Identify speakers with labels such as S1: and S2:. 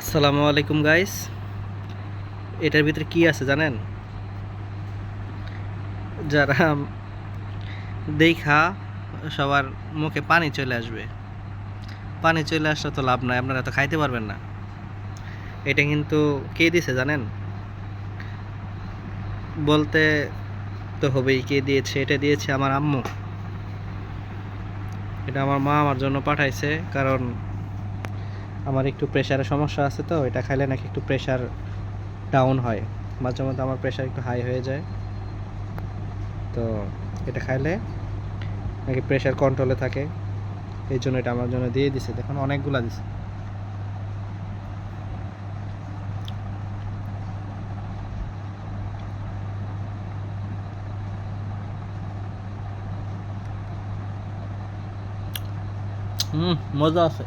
S1: আসসালামু আলাইকুম গাইস। এটার ভিতরে কি আছে জানেন? যারা দেখা সবার মুখে পানি চলে আসবে, পানি চলে আসলে তো লাভ নাই, আপনারা তো খাইতে পারবেন না। এটা কিন্তু কে দিছে জানেন? বলতে তো হবেই কে দিয়েছে। এটা দিয়েছে আমার আম্মু। এটা আমার মা আমার জন্য পাঠাইছে, কারণ আমার একটু প্রেশারের সমস্যা আছে, তো এটা খাইলে নাকি একটু প্রেশার ডাউন হয়। মাঝে মধ্যে আমার প্রেশার একটু হাই হয়ে যায়, তো এটা খাইলে নাকি প্রেশার কন্ট্রোলে থাকে। এই জন্য এটা আমার জন্য দিয়ে দিছে, দেখুন অনেকগুলা দিছে। মজা আছে।